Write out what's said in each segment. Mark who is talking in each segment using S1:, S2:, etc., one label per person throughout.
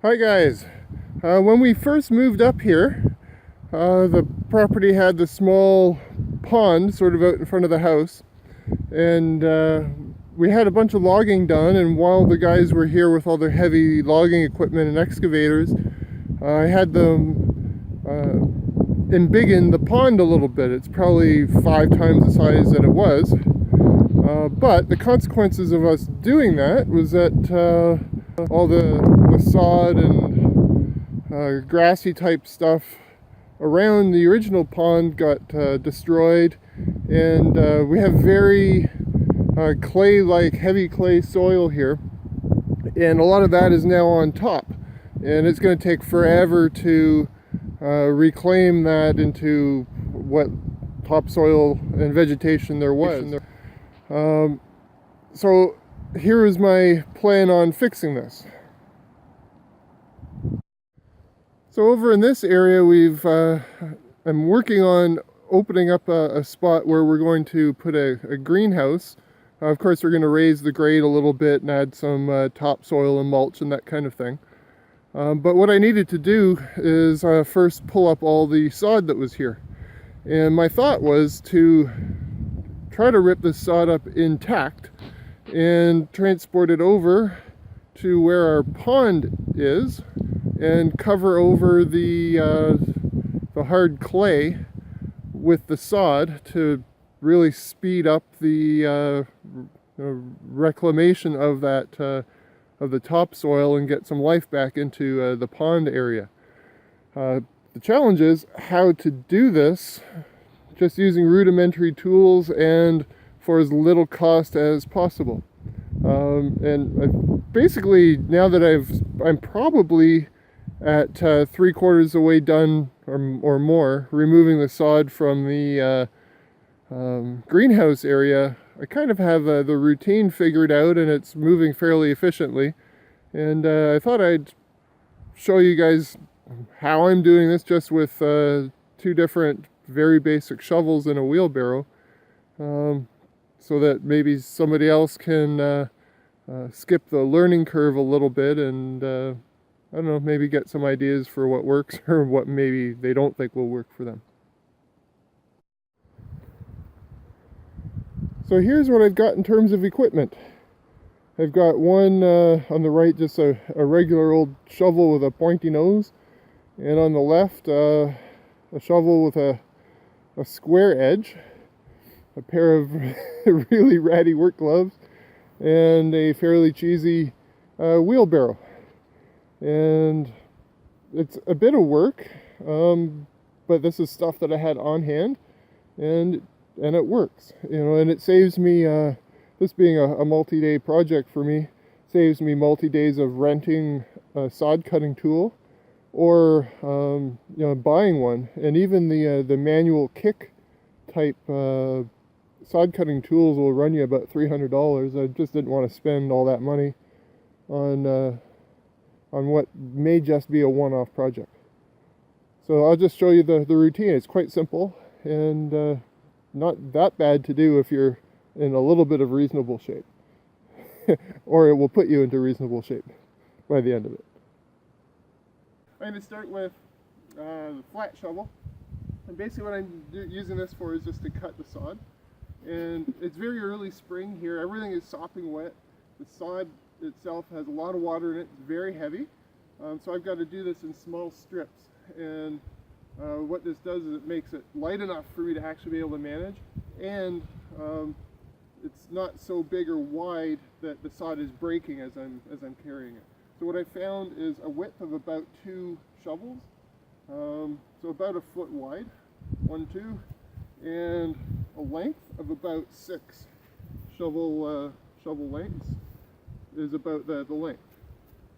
S1: Hi guys. When we first moved up here, the property had the small pond sort of out in front of the house, and we had a bunch of logging done, and while the guys were here with all their heavy logging equipment and excavators, I had them embiggen the pond a little bit. It's probably 5 times the size that it was, but the consequences of us doing that was that all the sod and grassy type stuff around the original pond got destroyed, and we have very clay-like, heavy clay soil here, and a lot of that is now on top, and it's going to take forever to reclaim that into what topsoil and vegetation there was. So here is my plan on fixing this. So over in this area, I'm working on opening up a spot where we're going to put a greenhouse. Of course, we're going to raise the grade a little bit and add some topsoil and mulch and that kind of thing. But what I needed to do is first pull up all the sod that was here. And my thought was to try to rip this sod up intact and transport it over to where our pond is and cover over the hard clay with the sod to really speed up the reclamation of that of the topsoil and get some life back into the pond area. The challenge is how to do this just using rudimentary tools and for as little cost as possible. And basically, now that I'm probably at 3/4 the way done or more removing the sod from the greenhouse area, I kind of have the routine figured out, and it's moving fairly efficiently. And I thought I'd show you guys how I'm doing this just with 2 different very basic shovels and a wheelbarrow, so that maybe somebody else can skip the learning curve a little bit and I don't know, maybe get some ideas for what works or what maybe they don't think will work for them. So here's what I've got in terms of equipment. I've got one on the right, just a regular old shovel with a pointy nose, and on the left a shovel with a square edge, a pair of really ratty work gloves, and a fairly cheesy wheelbarrow. And it's a bit of work, but this is stuff that I had on hand, and it works, and it saves me, this being a multi-day project for me, saves me multi-days of renting a sod cutting tool or buying one. And even the manual kick type sod cutting tools will run you about $300. I just didn't want to spend all that money on what may just be a one-off project. So I'll just show you the routine. It's quite simple and not that bad to do if you're in a little bit of reasonable shape. Or it will put you into reasonable shape by the end of it. I'm going to start with the flat shovel. And basically what I'm using this for is just to cut the sod. And it's very early spring here. Everything is sopping wet. The sod itself has a lot of water in it. It's very heavy. So I've got to do this in small strips. And what this does is it makes it light enough for me to actually be able to manage. And it's not so big or wide that the sod is breaking as I'm carrying it. So what I found is a width of about 2 shovels. So about 1 foot wide, 1, 2, and a length of about 6 shovel lengths is about the length,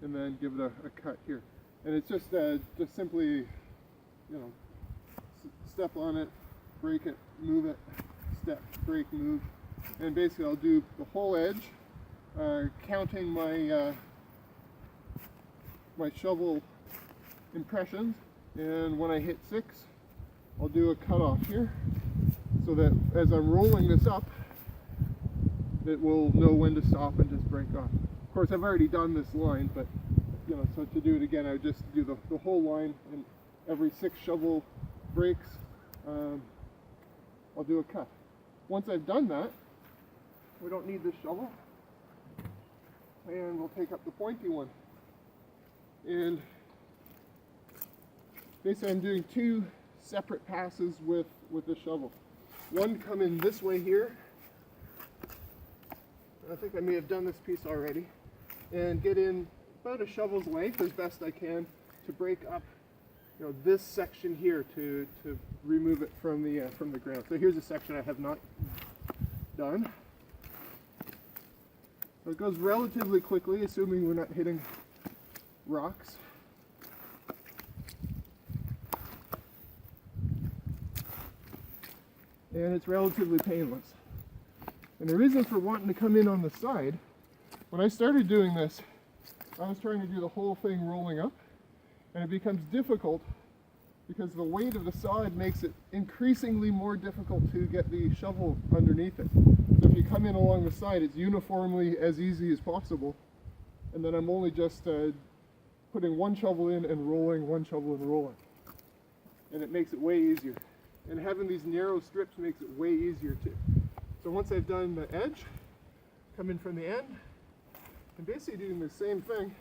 S1: and then give it a cut here. And it's just simply, step on it, break it, move it, step, break, move, and basically I'll do the whole edge, counting my my shovel impressions, and when I hit 6, I'll do a cut off here, so that as I'm rolling this up, it will know when to stop and just break off. Of course, I've already done this line, but so to do it again, I would just do the whole line, and every 6 shovel breaks, I'll do a cut. Once I've done that, we don't need this shovel, and we'll take up the pointy one. And basically I'm doing 2 separate passes with the shovel. One coming this way here. I think I may have done this piece already, and get in about a shovel's length as best I can to break up, this section here to remove it from the ground. So here's a section I have not done. So it goes relatively quickly, assuming we're not hitting rocks. And it's relatively painless. And the reason for wanting to come in on the side, when I started doing this, I was trying to do the whole thing rolling up, and it becomes difficult because the weight of the sod makes it increasingly more difficult to get the shovel underneath it. So if you come in along the side, it's uniformly as easy as possible, and then I'm only just putting one shovel in and rolling, one shovel and rolling. And it makes it way easier. And having these narrow strips makes it way easier too. So once I've done the edge, come in from the end, and basically doing the same thing.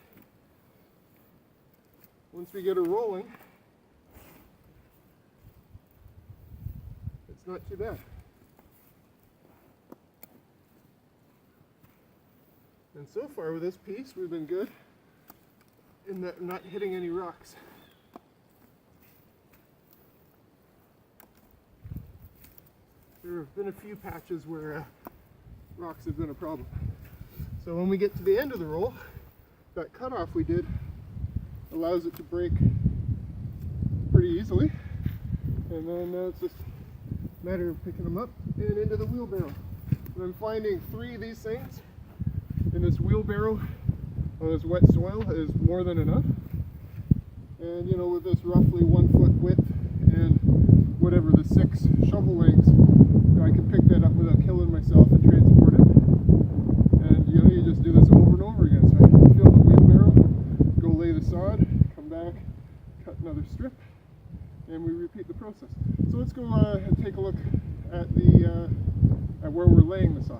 S1: Once we get it rolling, it's not too bad. And so far with this piece, we've been good in that not hitting any rocks. There have been a few patches where rocks have been a problem. So when we get to the end of the roll, that cutoff we did allows it to break pretty easily. And then it's just a matter of picking them up and into the wheelbarrow. And I'm finding 3 of these things in this wheelbarrow on this wet soil is more than enough. And with this roughly 1 foot width and whatever the 6 shovel lengths, I can pick that up without killing myself and transport it. And you just do this over and over again. So I fill the wheelbarrow, go lay the sod, come back, cut another strip, and we repeat the process. So let's go and take a look at at where we're laying the sod.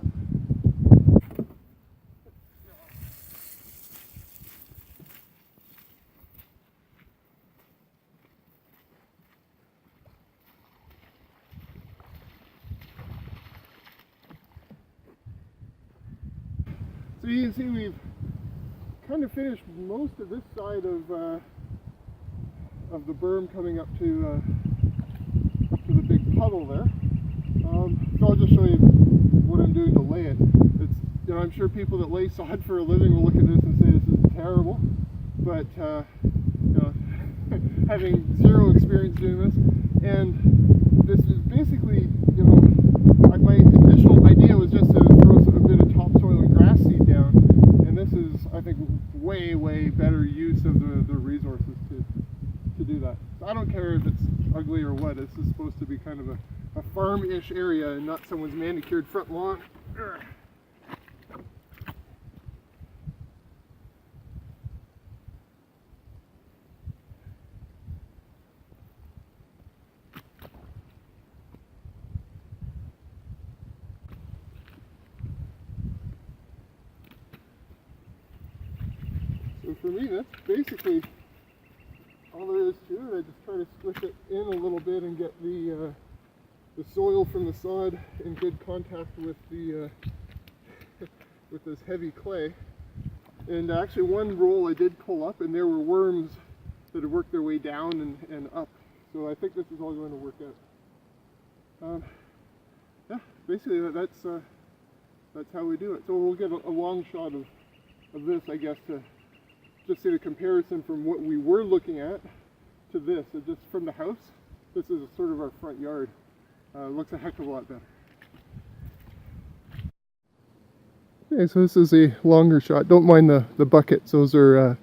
S1: So you can see we've kind of finished most of this side of the berm coming up to the big puddle there. So I'll just show you what I'm doing to lay it. It's, I'm sure people that lay sod for a living will look at this and say this is terrible, but having 0 experience doing this, and this is basically, my initial idea was just to throw a bit of topsoil and grass seed down, and this is, I think, way better use of the resources to do that. So I don't care if it's ugly or what. This is supposed to be kind of a farm-ish area and not someone's manicured front lawn. So for me, that's basically all there is to it. I just try to squish it in a little bit and get the soil from the sod in good contact with with this heavy clay. And actually one roll I did pull up, and there were worms that had worked their way down and up. So I think this is all going to work out. Yeah, basically that's how we do it. So we'll get a long shot of this, I guess, to just see the comparison from what we were looking at to this. So just from the house, this is sort of our front yard. Looks a heck of a lot better. Okay, so this is a longer shot. Don't mind the buckets. Those are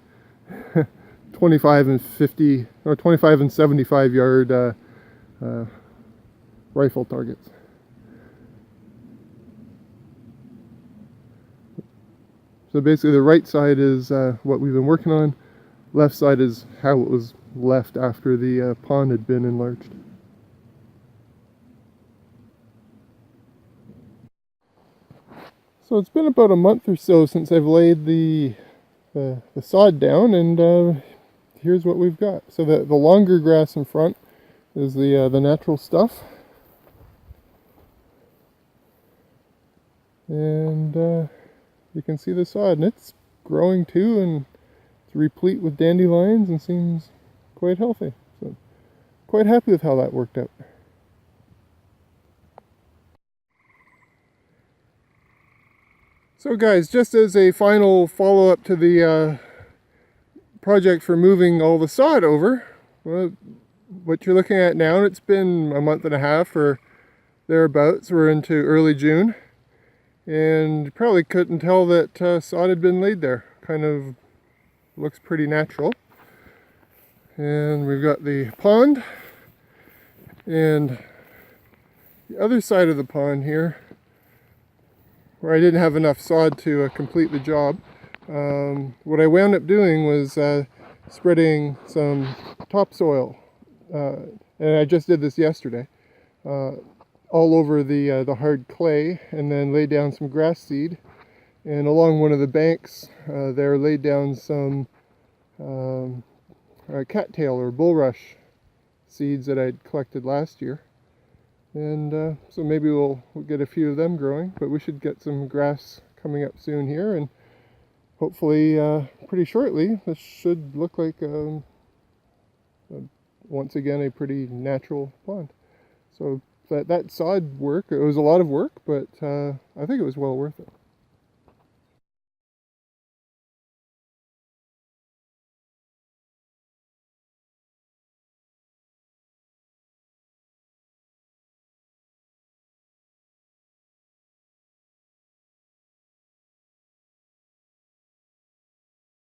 S1: 25 and 50 or 25 and 75 yard rifle targets. So basically the right side is what we've been working on. left side is how it was left after the pond had been enlarged. So it's been about a month or so since I've laid the sod down, and here's what we've got. So the longer grass in front is the natural stuff, and you can see the sod, and it's growing too, and it's replete with dandelions and seems quite healthy. So quite happy with how that worked out. So guys, just as a final follow-up to the project for moving all the sod over, well, what you're looking at now, it's been a month and a half or thereabouts. We're into early June, and you probably couldn't tell that sod had been laid there. Kind of looks pretty natural. And we've got the pond, and the other side of the pond here, where I didn't have enough sod to complete the job. What I wound up doing was spreading some topsoil, and I just did this yesterday, all over the hard clay, and then laid down some grass seed, and along one of the banks there laid down some cattail or bulrush seeds that I'd collected last year. And so maybe we'll get a few of them growing, but we should get some grass coming up soon here, and hopefully pretty shortly this should look like once again a pretty natural pond. So that sod work, it was a lot of work, but I think it was well worth it.